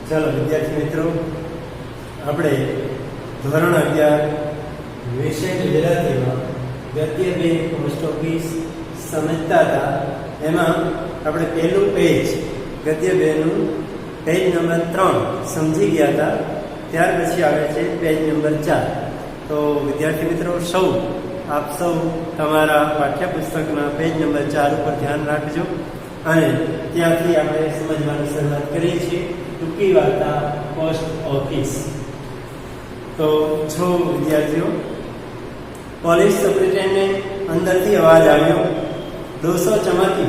ચાલો વિદ્યાર્થી મિત્રો, આપણે ધોરણ 11 વિષય ગુજરાતીમાં ગદ્ય 2 પોસ્ટ ઓફિસ સમજતા હતા. એમાં આપણે પહેલું પેજ ગદ્ય 2 નું પેજ નંબર 3 સમજી ગયા હતા. ત્યાર પછી આવે છે પેજ નંબર 4. તો વિદ્યાર્થી મિત્રો, આપ સૌ તમારા પાઠ્યપુસ્તકના પેજ નંબર 4 ઉપર ધ્યાન રાખજો અને ત્યાંથી આપણે સમજવાની શરૂઆત કરીએ છીએ. ટૂંકી વાર્તા પોસ્ટ ઓફિસ. તો જો વિદ્યાર્થીઓ, પોલીસ સુપ્રિન્ટેન્ડન્ટ અંદરથી અવાજ આવ્યો. ડોસો ચમકી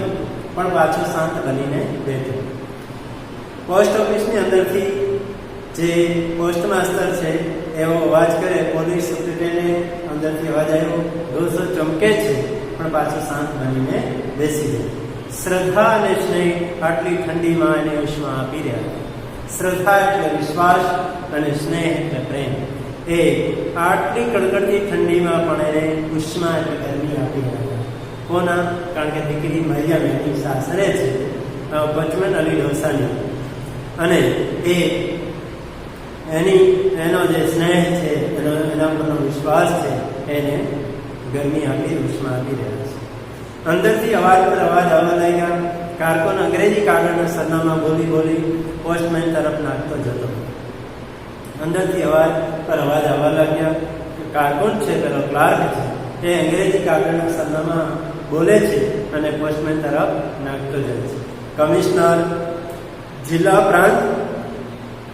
પણ પાછો શાંત બનીને બેઠો. પોસ્ટ ઓફિસની અંદરથી જે પોસ્ટ માસ્ટર છે એવો અવાજ કરે. પોલીસ સુપ્રિન્ટેન્ડન્ટ અંદરથી અવાજ આવ્યો. ડોસો ચમકે છે પણ પાછો શાંત બનીને બેસી ગયો. શ્રદ્ધા અને સ્નેહ આટલી ઠંડીમાં એને ઉષ્મા આપી રહ્યા. શ્રદ્ધા એટલે વિશ્વાસ અને સ્નેહ એટલે પ્રેમ. એ આટલી કડકડતી ઠંડીમાં પણ એને ઉષ્મા એટલે ગરમી આપી રહ્યા. કોના? કારણ કે દીકરી મરિયમ એની સાસરે છે, બચમન અલી ડોસાની, અને એનો જે સ્નેહ છે, એના પરનો વિશ્વાસ છે, એને ગરમી આપી, ઉષ્મા આપી રહ્યા છે. અંદરથી અવાજ પર અવાજ આવવા લાગ્યા. કારકુન અંગ્રેજી કાગળના સરનામા બોલી પોસ્ટમેન તરફ નાખતો જતો. અંદરથી અવાજ પર અવાજ આવવા લાગ્યા. કારકુન છે, પેલો ક્લાર્ક છે, એ અંગ્રેજી કાગળના સરનામા બોલે છે અને પોસ્ટમેન તરફ નાખતો જાય છે. કમિશનર, જિલ્લા પ્રાંત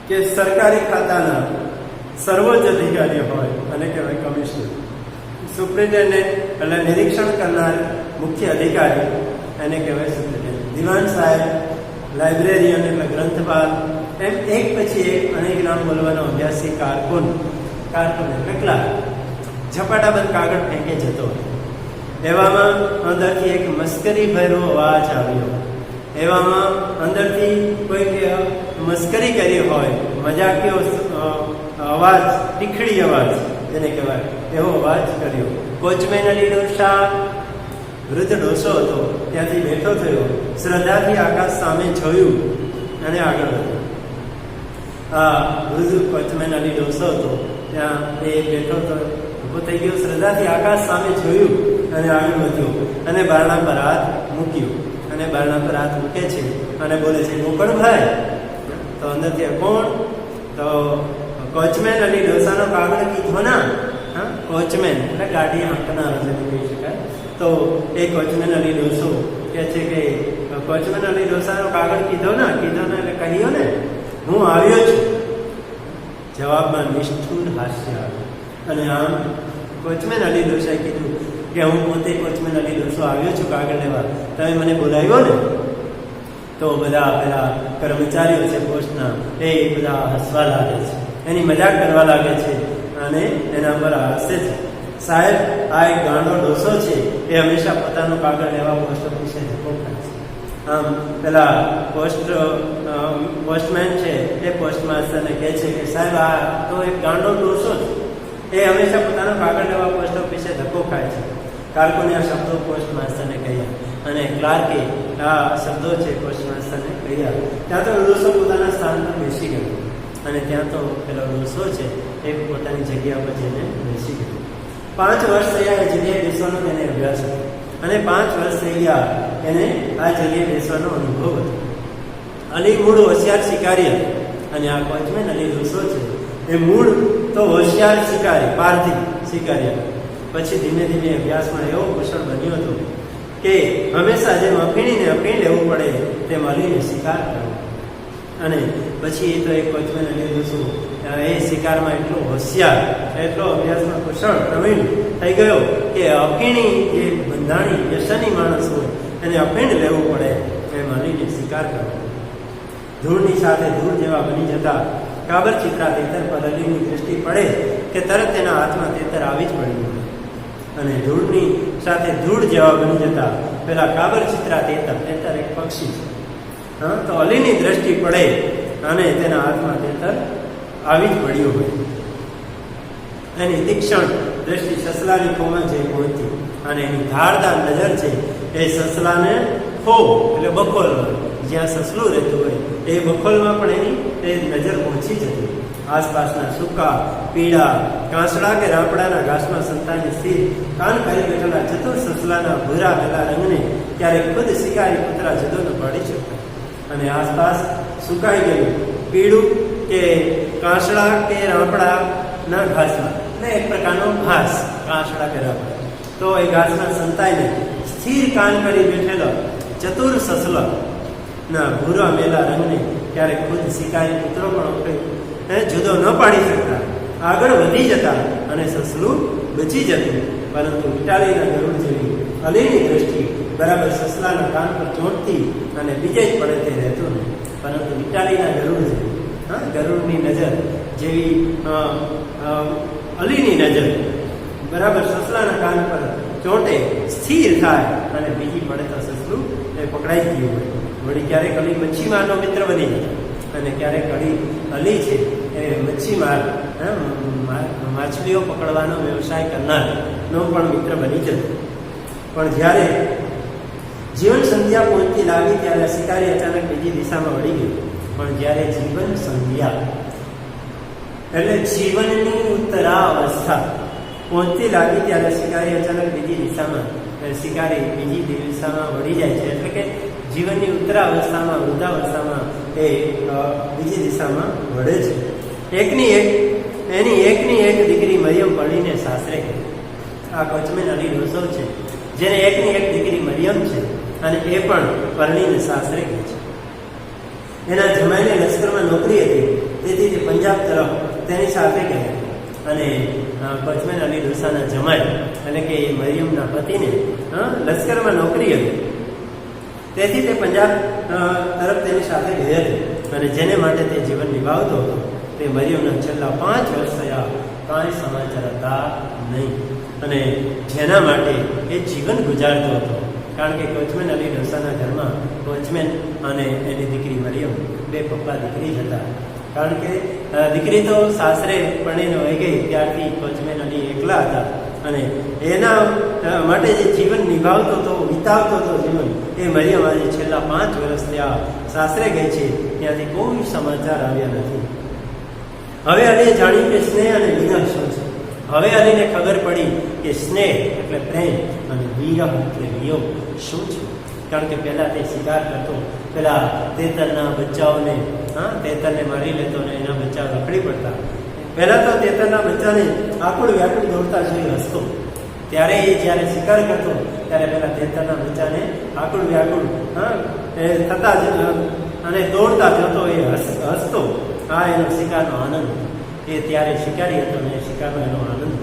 કે સરકારી ખાતાના સર્વોચ્ચ અધિકારી હોય અને કહેવાય કમિશનર. સુપ્રિન્ટેન્ડન્ટ એટલે નિરીક્ષણ કરનાર મુખ્ય અધિકારી, એને કહેવાય સુપ્રિન્ટેન્ડન્ટ. દિવાન સાહેબ, લાઇબ્રેરિયન એટલે ગ્રંથપાલ, એમ એક પછી એક અનેક નામ બોલવાનો અભ્યાસી કારકુન એટલે ક્લાર્ક ઝપાટાબંધ કાગળ ફેંકે જતો. એવામાં અંદરથી એક મસ્કરી ભર્યો અવાજ આવ્યો. એવામાં અંદરથી કોઈક મસ્કરી કરી હોય, મજાકીયો અવાજ, તીખડી અવાજ જેને કહેવાય, એવો અવાજ કર્યો. કોચમેન અલી ડોસા, વૃદ્ધ ડોસો હતો, ત્યાંથી બેઠો થયો. શ્રદ્ધાથી આકાશ સામે જોયું અને આગળ વધ્યો. આ વૃદ્ધ કોચમેન અલી ડોસો હતો, ત્યાં એ બેઠો થયો, ઊભો થઈ ગયો. શ્રદ્ધાથી આકાશ સામે જોયું અને આગળ વધ્યો અને બારણા પર હાથ મૂક્યો. અને બારણા પર હાથ મૂકે છે અને બોલે છે, ગોકળભાઈ. તો અંદરથી કોણ? તો કોચમેન અલી ડોસાનો કાગળ કીધો ના. કોચમેન એટલે ગાડી હાંકનારો જેને કહી શકાય. તો એ કોચમેન અલી ડોસો કહે છે કે કોચમેન અલી ડોસાનો કાગળ કીધો ને એટલે કહ્યું ને, હું આવ્યો છું. જવાબમાં નિષ્ઠુર હાસ્ય આવ્યું. અને આમ કોચમેન અલી ડોસાએ કીધું કે હું પોતે કોચમેન અલી ડોસો આવ્યો છું કાગળ લેવા, તમે મને બોલાવ્યો ને. તો બધા પેલા કર્મચારીઓ છે પોસ્ટના, એ બધા હસવા લાગે છે, એની મજાક કરવા લાગે છે અને એના પર હસે છે. સાહેબ, આ એક ગાંડો ડોસો છે, એ હંમેશા પોતાનું કાગળ લેવા પોસ્ટ ઓફિસે ધક્કો ખાય છે. આમ પેલા પોસ્ટમેન છે એ પોસ્ટ માસ્ટરને કહે છે કે સાહેબ, આ તો એક ગાંડો ડોસો છે, એ હંમેશા પોતાનો કાગળ લેવા પોસ્ટ ઓફિસે ધક્કો ખાય છે. કારકુને આ શબ્દો પોસ્ટ માસ્ટરને કહ્યા અને ક્લાર્કે આ શબ્દો છે પોસ્ટ માસ્ટરને કહ્યા. ત્યાં તો ડોસો પોતાના સ્થાન પર બેસી ગયો અને ત્યાં તો પેલો ડોસો છે એ પોતાની જગ્યા પર જઈને બેસી ગયો. 5 વર્ષ થયા એ જગ્યાએ બેસવાનો તેને અભ્યાસ હતો અને 5 વર્ષ થઈ ગયા એને આ જગ્યાએ બેસવાનો અનુભવ હતો. અલી મૂળ હોશિયાર શિકારી હતો અને આ કોચમેન અલી ડોસો છે એ મૂળ તો હોશિયાર શિકારી, પારધી શિકારી હતો. પછી ધીમે ધીમે અભ્યાસમાં એવો કુશળ બન્યો હતો કે હંમેશા જેમ અફીણ લેવું પડે તેમ અલીને શિકાર કરવો. અને પછી એ તો એક કોચમેન અલી ડોસો એ શિકારમાં એટલો હોશિયાર, એટલો અભ્યાસમાં કુશળ, પ્રવીણ થઈ ગયો કે અફીણી જે બંધાણી વ્યસની માણસ હોય એને અફીણ લેવું પડે એમ અલીને શિકાર કરવો. ધૂળની સાથે ધૂળ જેવા બની જતા કાબર ચિત્રા તેતર પર અલીની દૃષ્ટિ પડે કે તરત તેના હાથમાં તેતર આવી જ પડ્યું. અને ધૂળની સાથે ધૂળ જેવા બની જતા પેલા કાબર ચિત્રા તેતર એક પક્ષી છે. તો અલીની દ્રષ્ટિ પડે અને તેના હાથમાં તેતર આવી જ પડ્યો હોય. એની તીક્ષ્ણ દ્રષ્ટિ સસલાની ખોમાં જઈ પહોંચી અને એની ધારદાર નજર છે એ સસલાને ખો એટલે બખોલ, જ્યાં સસલું રહેતું હોય એ બખોલમાં પણ એની નજર પહોંચી જતી. આસપાસના સૂકા, પીળા, કાંસડા કે રાપડાના ઘાસમાં સંતાઈને સ્થિર કાન કરી બેઠેલા ચતુર સસલાના ભૂરા ગલા રંગને ક્યારેક ખુદ શિકારી કૂતરા જુદો ન પાડી શકતા. અને આસપાસ સુકાઈ ગયેલું પીળું કે કાંસડા કે રાપડાના ઘાસમાં, એટલે એક પ્રકારનો ઘાસ, કાંસડા કે રાપડા, તો એ ઘાસમાં સંતાઈને સ્થિર કાન કરી બેઠેલો ચતુર સસલા ના ભૂરા મેલા રંગને ક્યારેક ખુદ શિકારી કૂતરો પણ જુદો ન પાડી શકતા. આગળ વધી જતા અને સસલું બચી જતું. પરંતુ ઇટાલીના ગરુડ જેવી અલીની દ્રષ્ટિ બરાબર સસલાના કાન પર ચોંટતી અને બીજે જ પડે તે રહેતું નહીં. પરંતુ ઇટાલીના ગરુડ જેવી, ગરુડની નજર જેવી અલીની નજર બરાબર સસલાના કાન પર ચોંટે, સ્થિર થાય અને બીજી પડે તો સસલું એ પકડાઈ ગયું હોય. વળી ક્યારેક અલી મચ્છીમારનો મિત્ર બની જાય અને ક્યારેક અલી છે એ મચ્છીમાર, માછલીઓ પકડવાનો વ્યવસાય કરનારનો પણ મિત્ર બની જતો. પણ જ્યારે જીવન સંધ્યા પહોંચતી લાગી ત્યારે શિકારી અચાનક બીજી દિશામાં વળી ગયો. પણ જ્યારે જીવન સંધ્યા એટલે જીવનની ઉત્તરાવસ્થા પહોંચતી લાગી ત્યારે શિકારી અચાનક બીજી દિશામાં વળી જાય છે. એટલે કે જીવનની ઉત્તરાવસ્થામાં, વૃદ્ધાવસ્થામાં એ બીજી દિશામાં વળે છે. એની એકની એક દીકરી મરિયમ પરણીને સાસરે ગઈ. આ કોચમેન અલી ડોસો છે, જેને એકની એક દીકરી મરિયમ છે અને એ પણ પરણીને સાસરે ગઈ છે. એના જમાઈને લશ્કરમાં નોકરી હતી, તેથી તે પંજાબ તરફ તેની સાથે ગયા. અને કોચમેન અલી ડોસાના જમાઈ એટલે કે મરિયમના પતિને લશ્કરમાં નોકરી હતી, તેથી તે પંજાબ તરફ તેની સાથે ગઈ હતી. અને જેને માટે તે જીવન નિભાવતો હતો તે મરિયમના છેલ્લા 5 વર્ષ થયા કાંઈ સમાચાર હતા નહીં. અને જેના માટે એ જીવન ગુજારતો હતો. કારણ કે કોચમેન અલી ડોસાના ઘરમાં કોચમેન અને એની દીકરી મરિયમ, બે પપ્પા દીકરી જ હતા. કારણ કે દીકરી તો સાસરે પરણીને વહી ગઈ ત્યારથી કોચમેન અલી એકલા હતા. અને એના માટે જે જીવન નિભાવતો હતો, વિતાવતો હતો જીવન, એ મરિયમ આજે છેલ્લા 5 વર્ષ ત્યાં સાસરે ગઈ છે, ત્યાંથી કોઈ સમાચાર આવ્યા નથી. હવે અલીએ જાણ્યું કે સ્નેહ અને વિરહ શું છે. હવે અલીને ખબર પડી કે સ્નેહ એટલે પ્રેમ અને વિરહ એટલે વિયોગ શું છે. કારણ કે પહેલાં તે શિકાર કરતો, પેલા તેતરના બચ્ચાઓને, તેતરને મારી લેતો ને એના બચ્ચા રખડી પડતા. પહેલાં તો તેતરના બચ્ચાને આકુળ વ્યાકુળ દોડતા જોઈ હસતો. ત્યારે એ જ્યારે શિકાર કરતો ત્યારે પેલા તેતરના બચ્ચાને આકુળ વ્યાકુળ થતા અને દોડતા જોતો, એ હસતો. આ એનો શિકારનો આનંદ. એ ત્યારે શિકારી હતો ને શિકારનો એનો આનંદ.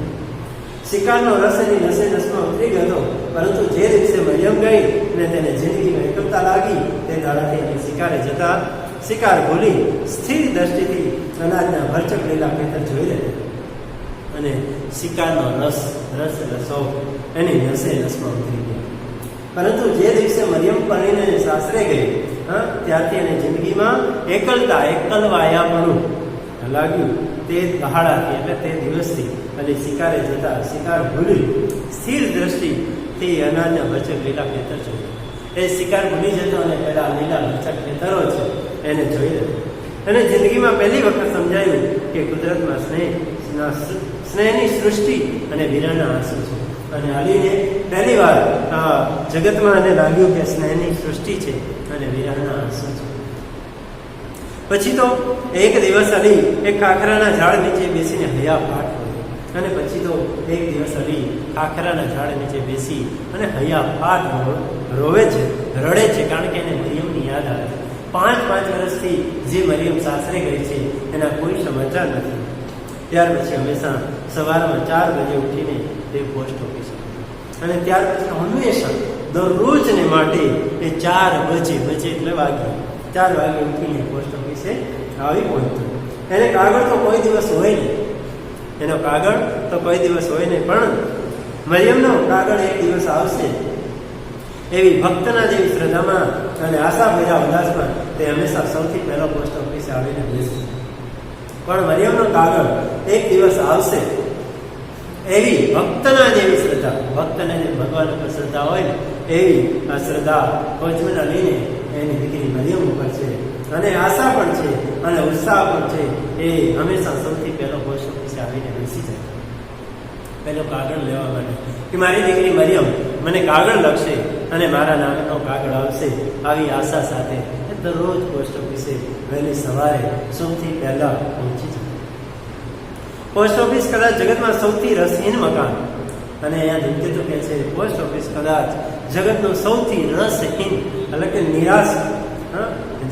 શિકારનો રસ એની નસે નસમાં ઉતરી ગયો હતો. પરંતુ જે દિવસે મરિયમ ગઈ અને તેને જિંદગીમાં એકલતા લાગી, તે દાડાથી એને શિકારે જતા શિકાર ભૂલી સ્થિર દ્રષ્ટિથી અનાજના ભરચક લીલા ખેતર જોઈ રહેતા. અને શિકારનો રસો એની નસે નસમાં ઉતરી ગયો. પરંતુ જે દિવસે મરિયમ પરણીને સાસરે ગઈ, ત્યારથી એને જિંદગીમાં એકલવાયાપણું લાગ્યું. તે દહાડાથી એટલે તે દિવસથી અને શિકારે જતા શિકાર ભૂલી સ્થિર દ્રષ્ટિથી અનાજના ભરચક લીલા ખેતર જોયું. એ શિકાર ભૂલી જતો અને પેલા લીલા ભરચક ખેતરો છે એને જોઈ રહ્યો. અને જિંદગીમાં પહેલી વખત સમજાયું કે કુદરતમાં સ્નેહની સૃષ્ટિ અને વિરહના આંસુ છે. અને અલીને પહેલી વાર જગતમાં એને લાગ્યું કે સ્નેહની સૃષ્ટિ છે અને વિરહના આંસુ છે. પછી તો એક દિવસ અલી એક ખાખરાના ઝાડ નીચે બેસીને હૈયાફાટ રોયો. અને પછી તો એક દિવસ અલી ખાખરાના ઝાડ નીચે બેસી અને હૈયાફાટ રોવે છે, રડે છે. કારણ કે એને મરિયમની યાદ આવે. 5 વર્ષથી જે મરિયમ સાસરે ગઈ છે એના કોઈ સમાચાર નથી. ત્યાર પછી હંમેશા સવારમાં 4 વાગે ઉઠીને તે પોસ્ટ ઓફિસ, અને ત્યાર પછી હંમેશા દરરોજને માટે એ 4 વાગે એટલે 4 વાગે ઉઠીને પોસ્ટ ઓફિસે આવી પહોંચતો. એને કાગળ તો કોઈ દિવસ હોય નહીં, પણ મરિયમનો કાગળ એક દિવસ આવશે એવી ભક્તના જેવી શ્રદ્ધામાં અને આશાભર્યા ઉલ્લાસમાં તે હંમેશા સૌથી પહેલો પોસ્ટ ઓફિસે આવીને બેસે. પણ મરિયમનો કાગળ એક દિવસ આવશે એવી ભક્તના જેવી શ્રદ્ધા, ભક્તને જે ભગવાન ઉપર શ્રદ્ધા હોય ને એવી આ શ્રદ્ધા કોચમેન અલીને એની દીકરી મરિયમ ઉપર છે. અને આશા પણ છે અને ઉત્સાહ પણ છે. એ હંમેશા સૌથી પહેલો પોસ્ટ ઓફિસે આવીને બેસી જાય, પહેલો કાગળ લેવા માટે કે મારી દીકરી મરિયમ મને કાગળ લખશે અને મારા નામનો કાગળ આવશે. આવી આશા સાથે દરરોજ પોસ્ટ ઓફિસે વહેલી સવારે સૌથી પહેલા પહોંચી જાય. પોસ્ટ ઓફિસ કદાચ જગતમાં સૌથી રસહીન મકાન, અને અહીંયા ધૂમકેતુ કહે છે પોસ્ટ ઓફિસ કદાચ જગતનું સૌથી રસહીન એટલે કે નિરાશ,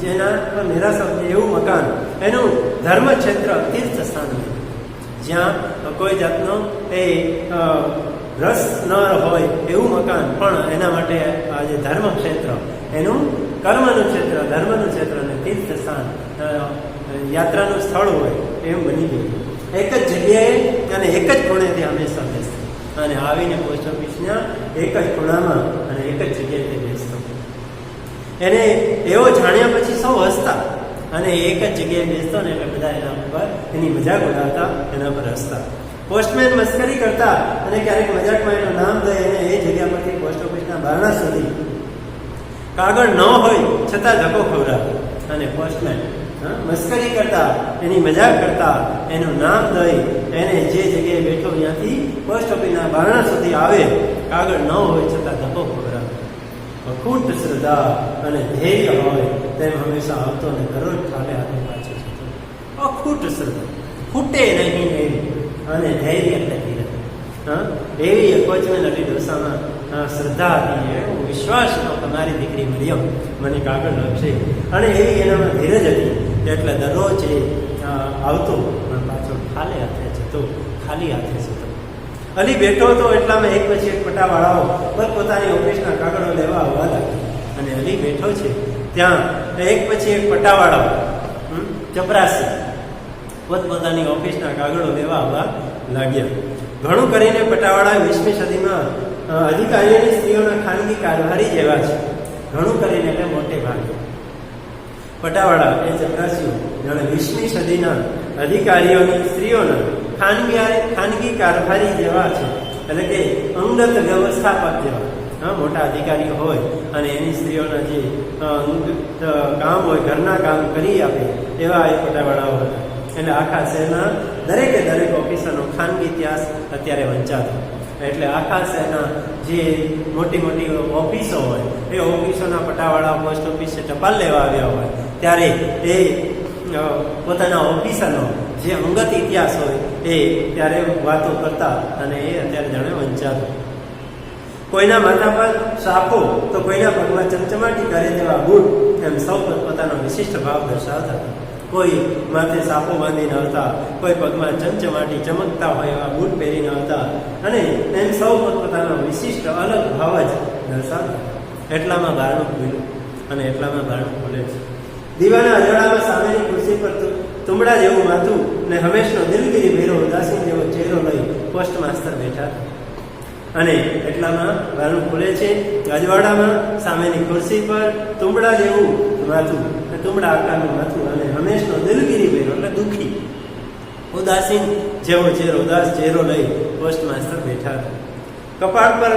જેના પર નિરાશ એવું મકાન, એનું ધર્મ ક્ષેત્ર તીર્થ સ્થાન, જ્યાં કોઈ જાતનો એ રસ ન હોય એવું મકાન, પણ એના માટે આ જે ધર્મ ક્ષેત્ર એનું કર્મનું ક્ષેત્ર, ધર્મનું ક્ષેત્ર અને તીર્થ સ્થાન, યાત્રાનું સ્થળ હોય એવું બની ગયું. એક જ જગ્યાએ અને એક જ ખૂણેથી હંમેશા બેસતો, અને આવીને પોસ્ટ ઓફિસના એક જ ખૂણામાં અને એક જ જગ્યાએ બેસતો. એને એવો જાણ્યા પછી સૌ હસતા, અને એક જ જગ્યાએ બેસતો ને એટલે બધા એના ઉપર એની મજાક ઉડાવતા, એના પર હસતા. પોસ્ટમેન મસ્કરી કરતા અને ક્યારેક મજાકમાં એનું નામ દઈ અને એ જગ્યા પરથી પોસ્ટ ઓફિસના બારણા સુધી કાગળ ન હોય છતાં ધક્કો ખવડાવે. અને પોસ્ટમેન મસ્કરી કરતા, એની મજાક કરતા, એનું નામ દઈ એને જે જગ્યાએ બેઠો ત્યાંથી પોસ્ટ ઓફિસના બારણા સુધી આવે, કાગળ ન હોય છતાં ધક્કો ખવડાવે. અખૂટ શ્રદ્ધા અને ધૈર્ય હોય તેમ હંમેશા આવતો અને દરરોજ ઠાલે હાથે પાછો જતો. અખૂટ શ્રદ્ધા, ખૂટે નહીં એવી, અને ધૈર્ય એટલે ધીરજ. એવી અકોચમેન અલી ડોસામાં શ્રદ્ધા હતી, એવો વિશ્વાસ હતો કે મારી દીકરી મરિયમ મને કાગળ લખશે, અને એવી એનામાં ધીરજ હતી. એટલે દરરોજ એ આવતો પણ પાછો ખાલી હાથે જતો, ખાલી હાથે જતો. અલી બેઠો હતો એટલામાં એક પછી એક પટાવાળાઓ પોતાની ઓફિસના કાગળો લેવા આવવા લાગ્યા. અને અલી બેઠો છે ત્યાં એક પછી એક પટાવાળાઓ ચપરાસી પોતપોતાની ઓફિસના કાગળો લેવા આવવા લાગ્યા. ઘણું કરીને પટાવાળા 20મી સદીમાં અધિકારીઓની સ્ત્રીઓના ખાનગી કારભારી જેવા છે. ઘણું કરીને એટલે મોટે ભાગે પટાવાળા એ ચપરાસીઓ જાણે 20મી સદીના અધિકારીઓની સ્ત્રીઓના ખાનગી કારભારી જેવા છે. એટલે કે અંગત વ્યવસ્થાપક જેવા મોટા અધિકારીઓ હોય અને એની સ્ત્રીઓના જે કામ હોય, ઘરના કામ કરી આપે, એવા એ પટાવાળાઓ હતા. એટલે આખા શહેરના દરેકે દરેક ઓફિસરનો ખાનગી ઇતિહાસ અત્યારે વંચાતો. એટલે આખા શહેરના જે મોટી મોટી ઓફિસો હોય એ ઓફિસોના પટાવાળા પોસ્ટ ઓફિસે ટપાલ લેવા આવ્યા હોય ત્યારે એ પોતાના ઓફિસરનો જે અંગત ઇતિહાસ હોય એ ત્યારે વાતો કરતા, અને એ અત્યારે જાણે વંચાતો. કોઈના માથા પર સાફો તો કોઈના પગમાં ચમચમાટી કરે તેવા બૂટ, એમ સૌ પોતાનો વિશિષ્ટ ભાવ દર્શાવતા. કોઈ માથે સાફો બાંધીને આવતા, કોઈ પગમાં ચમચમાટી ચમકતા હોય એવા બૂટ પહેરીને આવતા, અને એમ સૌ પોતાનો વિશિષ્ટ અલગ ભાવ જ દર્શાવતા. એટલામાં બારણું ખુલ્યું, અને એટલામાં બારણું ખુલે છે. દીવાના અજવાળામાં સામેની ખુરશી પર તુંબડા જેવું માથું ને હંમેશનો દિલગીરી ભેરો ઉદાસીન જેવો ચહેરો લઈ પોસ્ટ માસ્તર બેઠા. અને એટલામાં બારણું ખુલે છે. અજવાળામાં સામેની ખુરશી પર તુંબડા જેવું માથું, તુંબડા આકારનું માથું, અને હંમેશનો દિલગીરી ભેરો એટલે દુઃખી, ઉદાસીન જેવો ચહેરો, ઉદાસ ચહેરો લઈ પોસ્ટ માસ્તર બેઠા હતા. કપાળ પર,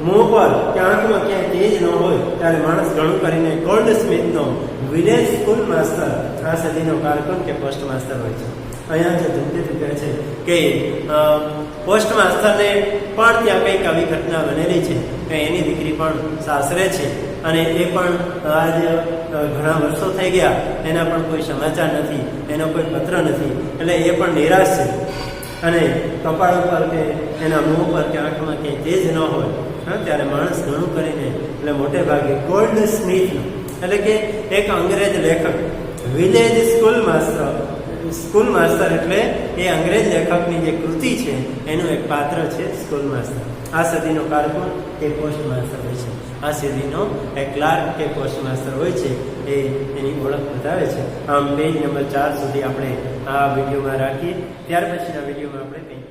મોં પર કે આંખમાં ક્યાંય તેજ ન હોય ત્યારે માણસ ઘણું કરીને ગોલ્ડ સ્મિથનો વિલેજ સ્કૂલ માસ્તર આ સદીનો કારકુન કે પોસ્ટ માસ્તર હોય છે. અહીંયા જે ધૂમકેતુ કહે છે કે પોસ્ટ માસ્તરને પણ ત્યાં કંઈક આવી ઘટના બનેલી છે કે એની દીકરી પણ સાસરે છે, અને એ પણ આજ ઘણા વર્ષો થઈ ગયા, એના પણ કોઈ સમાચાર નથી, એનો કોઈ પત્ર નથી. એટલે એ પણ નિરાશ છે. અને કપાળ ઉપર કે એના મોં પર કે આંખમાં ક્યાંય તેજ ન હોય ત્યારે માણસ ઘણું કરીને એટલે મોટે ભાગે ગોલ્ડ સ્મિથનો, એટલે કે એક અંગ્રેજ લેખક, વિલેજ સ્કૂલ માસ્ટર એટલે એ અંગ્રેજ લેખકની જે કૃતિ છે એનું એક પાત્ર છે સ્કૂલ માસ્ટર. આ સદીનો કારકુન એ પોસ્ટ માસ્ટર હોય છે. આ સદીનો એક ક્લાર્ક કે પોસ્ટ માસ્ટર હોય છે, એ એની ઓળખ બતાવે છે. આમ પેજ નંબર 4 સુધી આપણે આ વિડીયોમાં રાખીએ. ત્યાર પછીના વિડીયોમાં આપણે કંઈક